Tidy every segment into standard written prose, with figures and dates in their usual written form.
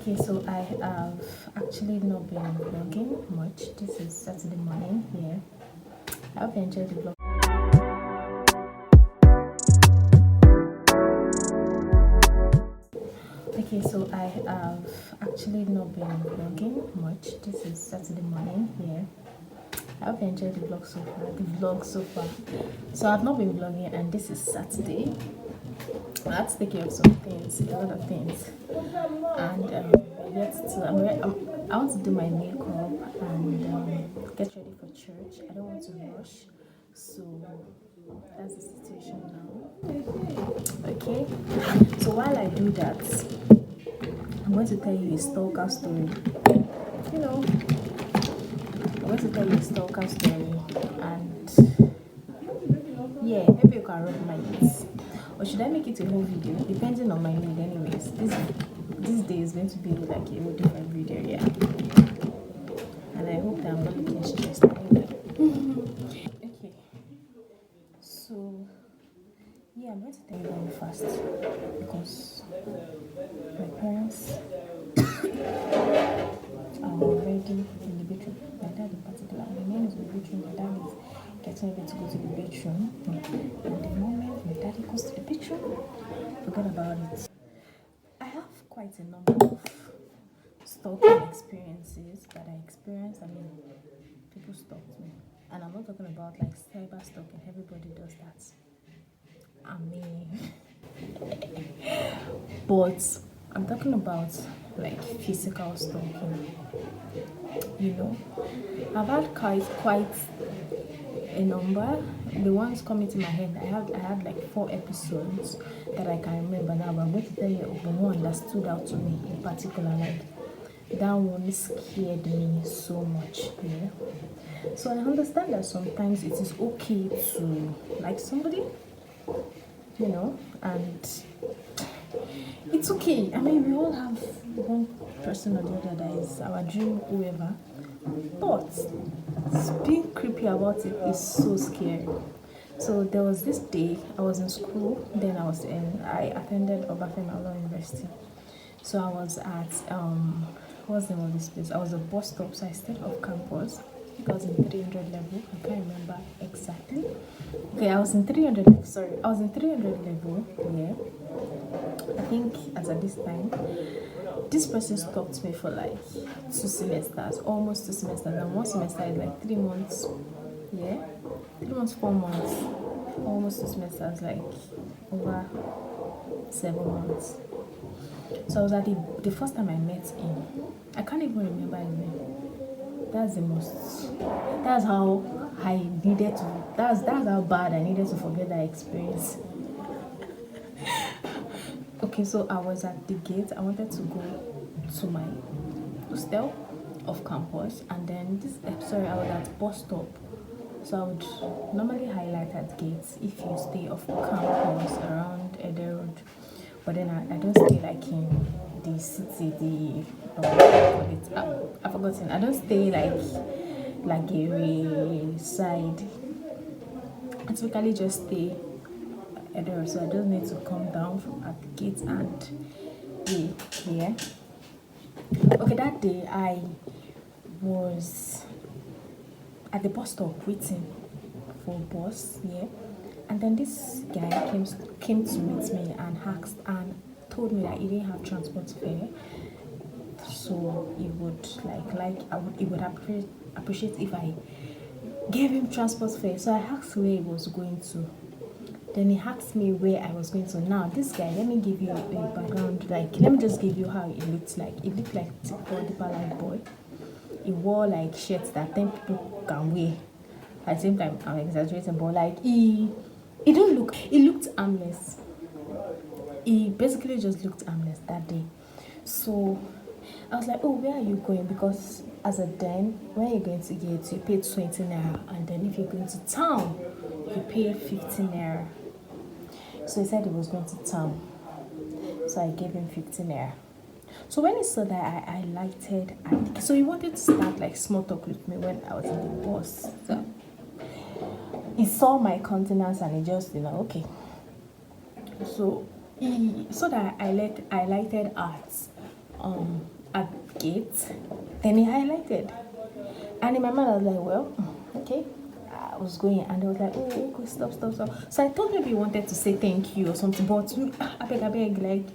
Okay, so I have actually not been vlogging much. This is Saturday morning here. I hope you enjoyed the vlog. Okay, so I have actually not been vlogging much. This is Saturday morning here. I hope you enjoyed the vlog so far. So I've not been vlogging, and this is Saturday. I had to take care of some things, a lot of things, and I want to do my makeup and get ready for church. I don't want to rush, so that's the situation now. Okay, so while I do that, I'm going to tell you a stalker story. You know, I'm going to tell you a stalker story, and yeah, maybe you can rub my lips. Or should I make it a whole video? Depending on my mood, anyways. This day is going to be like a whole different video, yeah. And I hope that I'm not looking stressed anyway. Okay. So yeah, I'm going to tell you very fast because my parents are already in the bedroom. My dad in particular. My mom is in the bedroom. My dad is getting ready to go to the bedroom. And the moment my daddy goes to the bedroom, forget about it. I have quite a number of stalking experiences that I experienced. I mean, people stalked me. And I'm not talking about like cyber stalking. Everybody does that. I mean, but I'm talking about like physical stalking. You know, I've had quite a number. The ones coming to my head, I had like 4 episodes that I can remember now, but I'm going to tell you the one that stood out to me in particular. Like that one scared me so much. Yeah. So I understand that sometimes it is okay to like somebody, you know, and it's okay. I mean, we all have one person or the other that is our dream, whoever. But being creepy about it is so scary. So there was this day I was in school. Then I attended Obafemi Law University. So I was at what's the name of this place? I was at bus stop. So I stayed off campus. I was in 300 level. I can't remember exactly. Okay, I was in 300 level. Sorry, I was in 300 level. Yeah. I think as at this time, this person stopped me for like 2 semesters, almost 2 semesters, and 1 semester is like 3 months. Yeah, 3 months, 4 months, almost 2 semesters, like over 7 months. So I was at the first time I met him. I can't even remember his name. That's how I needed to. That's how bad I needed to forget that experience. Okay, so I was at the gate. I wanted to go to my hostel off campus, and then I was at bus stop. So I would normally highlight at gates if you stay off campus around Ede Road. But then I don't stay like in the city, I've forgotten. I don't stay like a side. I typically just stay Ede Road. So I just need to come down at the gate and yeah. Okay, that day I was at the bus stop waiting for a bus, yeah. And then this guy came to meet me and asked and told me that he didn't have transport fare. So he would he would appreciate if I gave him transport fare. So I asked where he was going to. Then he asked me where I was going to. Now, this guy, let me give you a background. Like, let me just give you how it looked like. It looked like a Deeper Life boy. He wore like shirts that 10 people can wear. At the same time, I'm exaggerating, but like he looked harmless. He basically just looked harmless that day. So I was like, oh, where are you going? Because as a den, when you're going to get, you pay 20 naira, and then if you're going to town, you pay 15 naira. So he said he was going to town. So I gave him 15 naira. So when he saw that I lighted, so he wanted to start like small talk with me when I was in the bus. So he saw my countenance and he just, okay. So he saw that I lighted art at the gate. Then he highlighted. And in my mind, I was like, well, okay. I was going and I was like, oh, okay, stop. So I thought maybe he wanted to say thank you or something, but I beg, like,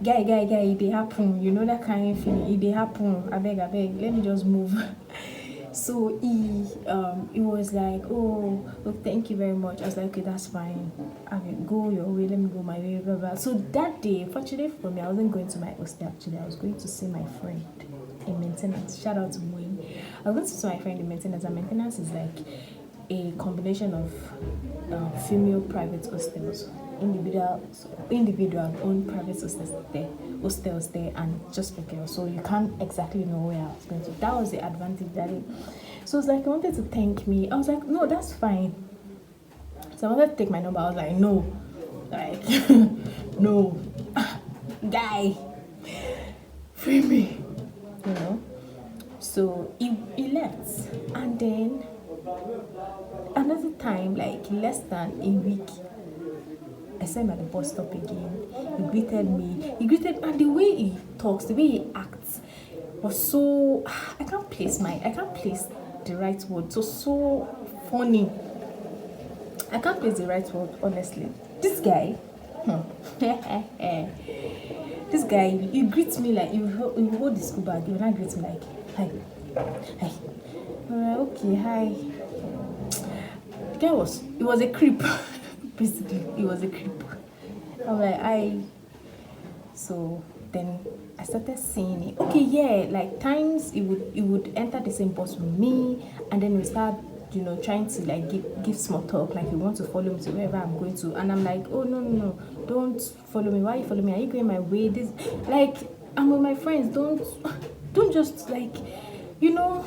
guy, it dey happen, you know that kind of feeling, it dey happen, I beg, let me just move. So he was like, oh, look, thank you very much. I was like, okay, that's fine. I mean, go your way, let me go my way, blah, blah. So that day, fortunately for me, I wasn't going to my hostel actually. I was going to see my friend in maintenance. Shout out to Moin. I was going to see my friend in maintenance, and maintenance is like a combination of female private hostels, individual owned private hostels there, and just for girls. So you can't exactly know where I was going to. That was the advantage that it. So it's like he wanted to thank me. I was like, no, that's fine. So I wanted to take my number. I was like, no, like no, guy, free me, you know. So he left, and then another time, like less than a week, I saw him at the bus stop again. He greeted me. And the way he talks, the way he acts was so, I can't place the right word. So funny. I can't place the right word, honestly. This guy, this guy, he greets me like, he hold the school bag. He will not greet me like, hi. Okay, hi. The guy he was a creep. Basically, he was a creep. I'm like, so then I started seeing it. Okay, yeah, like times he would enter the same bus with me, and then we start, you know, trying to like give small talk, like you want to follow me to wherever I'm going to, and I'm like, oh no, don't follow me. Why are you following me? Are you going my way? This, like, I'm with my friends. Don't just like, you know,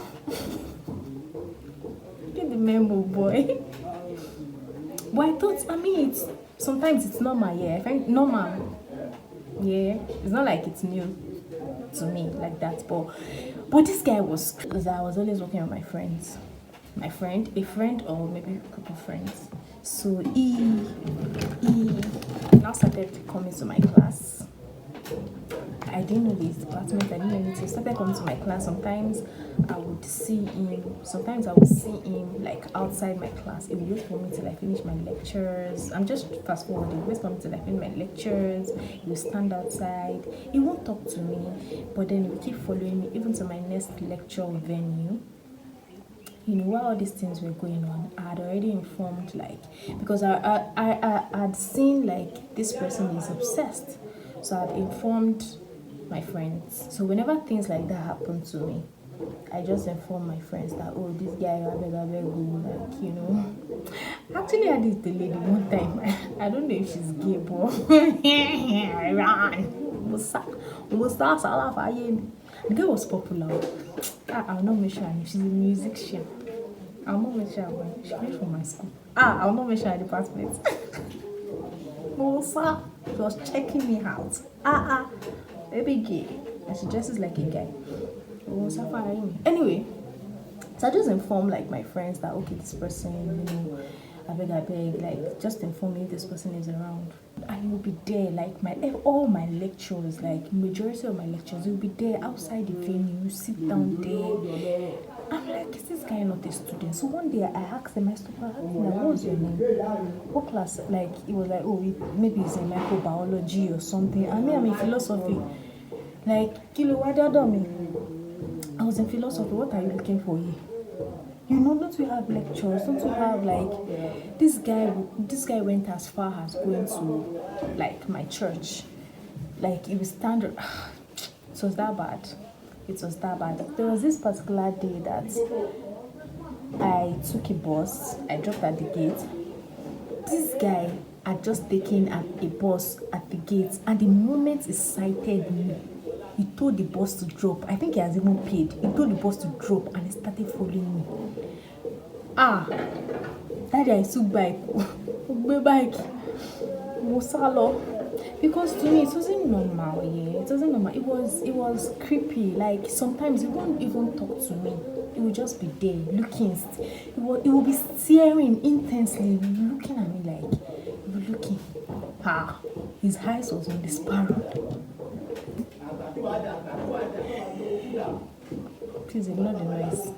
get the memo, boy. But I thought, sometimes it's normal, yeah. I find normal, yeah. It's not like it's new to me like that. But this guy was, because I was always working with my friends. A friend, or maybe a couple of friends. So he now started coming to my class. I didn't know this department, I didn't know anything. He started coming to my class. Sometimes I would see him like outside my class. He would wait for me till I finish my lectures. I'm just fast forwarding. He would wait for me till I finish my lectures. He would stand outside. He won't talk to me, but then he would keep following me even to my next lecture venue. You know, while all these things were going on, I had already informed, like, because I had seen like this person is obsessed. So I had informed my friends. So whenever things like that happen to me, I just inform my friends that, oh, this guy, I beg, like, you know. Actually, I did the lady one time. I don't know if she's gay, but I ran. The girl was popular. I'll not mention her name. She's a musician. I'll not mention her name. She came from my school. I'll not mention her department. Musa, she was checking me out. Baby gay. And she dresses like a guy. Anyway, so I just inform like my friends that, okay, this person, you know, I beg, like, just inform me if this person is around. And he will be there, like all my lectures, like majority of my lectures, he will be there outside the venue, sit down there. I'm like, is this guy not a student? So one day I asked him, what's your name? What class? Like, he was like, oh, maybe it's in microbiology or something. I'm in philosophy. Like, I was in philosophy. What are you looking for here? You know, don't we have lectures? Don't we have, like, this guy went as far as going to, like, my church. Like, it was standard. It was that bad. There was this particular day that I took a bus. I dropped at the gate. This guy had just taken a bus at the gate, and the moment he sighted me, he told the bus to drop. I think he has even paid. He told the bus to drop, and he started following me. That day I took bike. Because to me it wasn't normal, yeah. It wasn't normal. It was creepy. Like, sometimes he won't even talk to me. He would just be there looking. He would be staring intensely, looking at me like, he was looking. His eyes was on the sparrow. Please ignore the noise.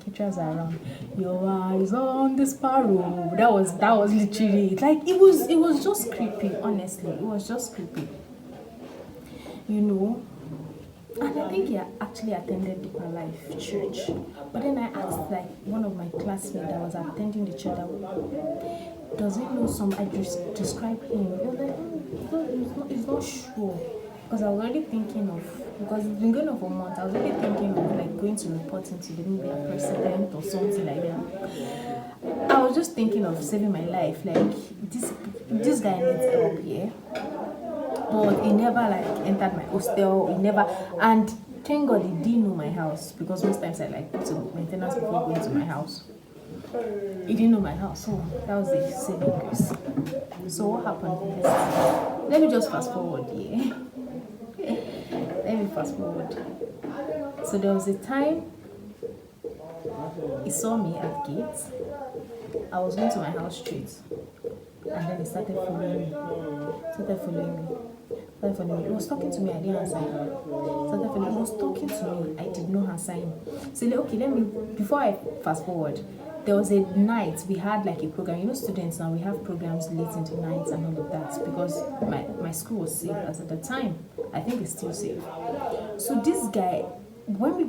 Teachers are around. Your eyes on the sparrow. That was literally it. Like it was just creepy, honestly. It was just creepy. You know. And I think he actually attended Deeper Life Church. But then I asked like one of my classmates that was attending the church, does he know some? I just described him. He was like, he's not sure. Because I was already thinking of, because it's been going on for months, I was already thinking of like going to report him to the maybe president or something like that. I was just thinking of saving my life. Like this guy needs help here. But he never like entered my hostel. He never, and thank God he didn't know my house, because most times I like put some maintenance before going to my house. He didn't know my house, so that was the saving grace. So what happened? Let me just fast forward, yeah. Let me fast forward. So there was a time he saw me at the gate. I was going to my house straight, and then he started following me. He was talking to me, I didn't answer him. He was talking to me, I did not answer him. So okay, before I fast forward, there was a night we had like a program. You know, students now, we have programs late in the night and all of that, because my school was safe as at the time. I think it's still safe. So this guy, when we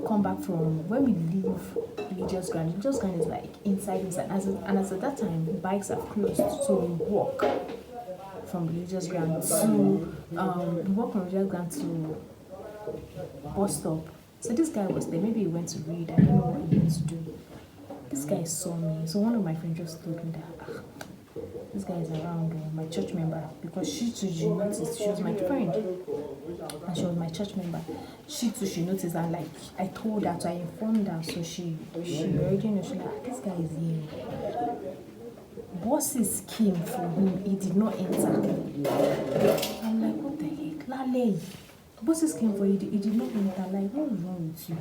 come back from, when we leave religious ground is like inside, and as at that time bikes are closed, so we walk from religious ground to bus stop. So this guy was there. Maybe he went to read. I don't know what he went to do. This guy saw me. So one of my friends just told me that this guy is around, my church member, because she noticed. She was my friend, and she was my church member. She noticed, and like I told her, so I informed her. So she already knows. She's like, this guy is here. Bosses came for him, he did not enter. I'm like, what the heck? Lale. Bosses came for him, he did not enter. Like, what is wrong with you?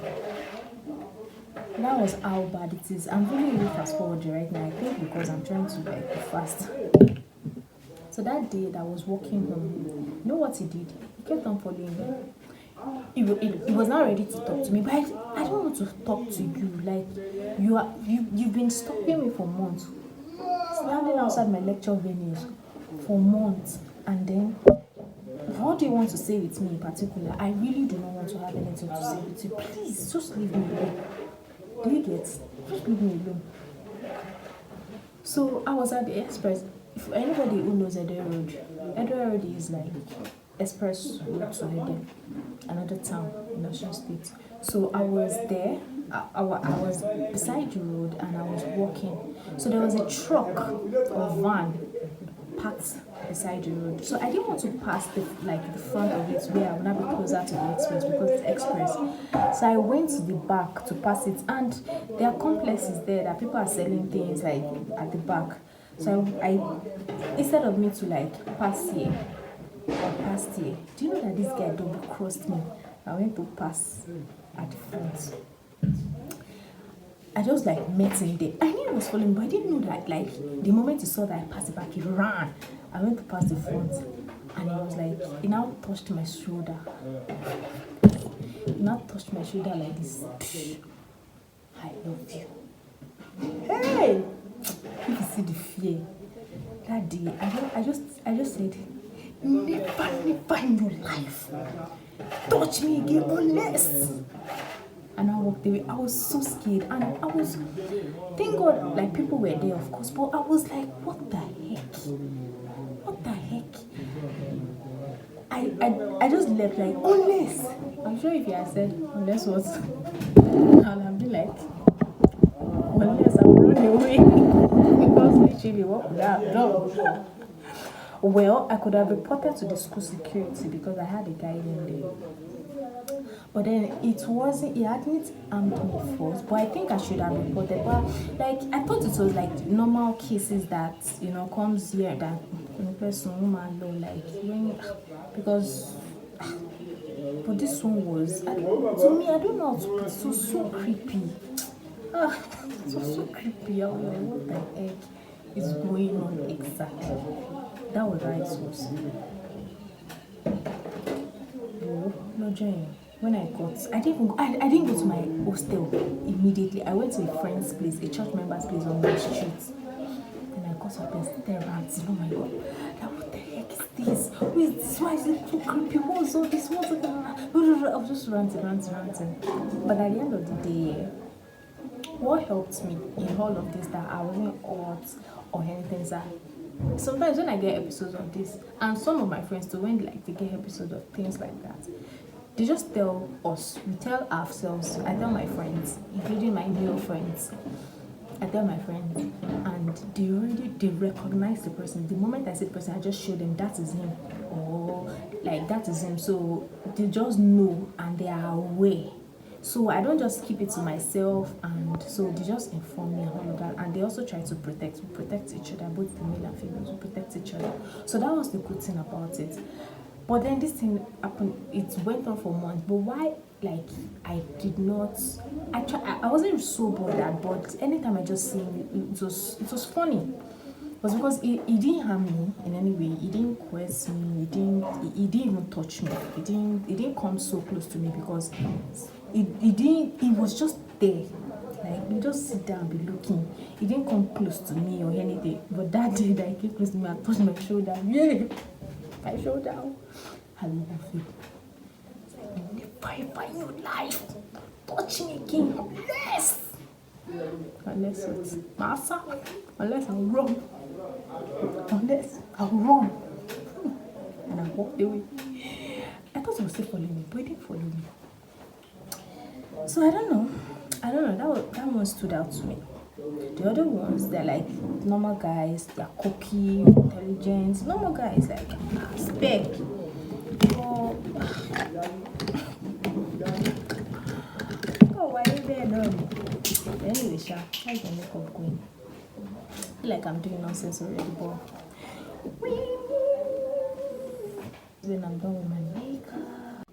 That was how bad it is. I'm really fast forwarding right now, I think, because I'm trying to like be fast. So that day that I was walking home, you know what he did? He kept on following me. He was not ready to talk to me, but I don't want to talk to you. Like, you've been stopping me for months, standing outside my lecture venues for months, and then what do you want to say with me in particular? I really do not want to have anything to say with you. Please, just leave me alone. Do you get? Just leave me alone. So I was at the Express. If anybody who knows Edo Road is like Express Road to Edo, another town in Osun State. So I was there. I was beside the road and I was walking. So there was a truck or van parked beside the road. So I didn't want to pass the front of it where I would not be closer to the express, because it's express. So I went to the back to pass it, and there are complexes there that people are selling things like at the back. So I instead of me to like pass here or pass here, do you know that this guy double crossed me? I went to pass at the front. I just like met him there. I knew he was following, but I didn't know that like the moment he saw that I passed the back, he ran. I went to pass the front, and he was like, he now touched my shoulder. He now touched my shoulder like this. I love you. Hey! If you see the fear that day, I just said, never in your life touch me again unless. And I walked away. I was so scared, and I was, thank God, like people were there, of course, but I was like, what the heck? What the heck? I just left like, unless. I'm sure if you had said unless what, and I'd be like, unless I would run away. Because literally, what could I have done? Well, I could have reported to the school security because I had a guy in there. But then he hadn't armed me first, but I think I should have reported. But like, I thought it was like normal cases that, comes here that person woman law, like when, because, but this one was, to me, I don't know how to put it, so creepy. It was so creepy. I was like, what the heck is going on exactly? That was how it was. No, no, Jane. when I didn't go to my hostel immediately. I went to a friend's place, a church member's place on my street. And I got up and started ranting. Oh my god. Like, what the heck is this? Who is this? Why is it so creepy? What's all this? What's it? I was just ranting. But at the end of the day, what helped me in all of this, that I wasn't hurt or anything, is that sometimes when I get episodes of this, and some of my friends too, when like they get episodes of things like that, they just tell us, we tell ourselves. I tell my friends, including my male friends, I tell my friends, and they recognize the person. The moment I see the person, I just show them that is him, or like that is him. So they just know and they are aware. So I don't just keep it to myself, and so they just inform me and all of that. And they also try to protect each other, both the male and females will protect each other. So that was the good thing about it. But then this thing happened, it went on for months. But why, like, I did not, I wasn't so bothered, but anytime I just see him, it was funny. It was because he didn't harm me in any way. He didn't coerce me. He didn't even touch me. He didn't come so close to me because he was just there. Like, you just sit down and be looking. He didn't come close to me or anything. But that day that he came close to me, I touched my shoulder. Yeah, my shoulder. I love it. Never in your life touch me again. Unless it's massa. Unless I'll run. And I walked away. I thought he was still following me, but he didn't follow me. So I don't know. That one stood out to me. The other ones, they're like normal guys. They're cocky, intelligent. Normal guys, like spec. Oh, why are you there, no? Anyway, Sha, how's your makeup going? I feel like I'm doing nonsense already, but when I'm done with my makeup.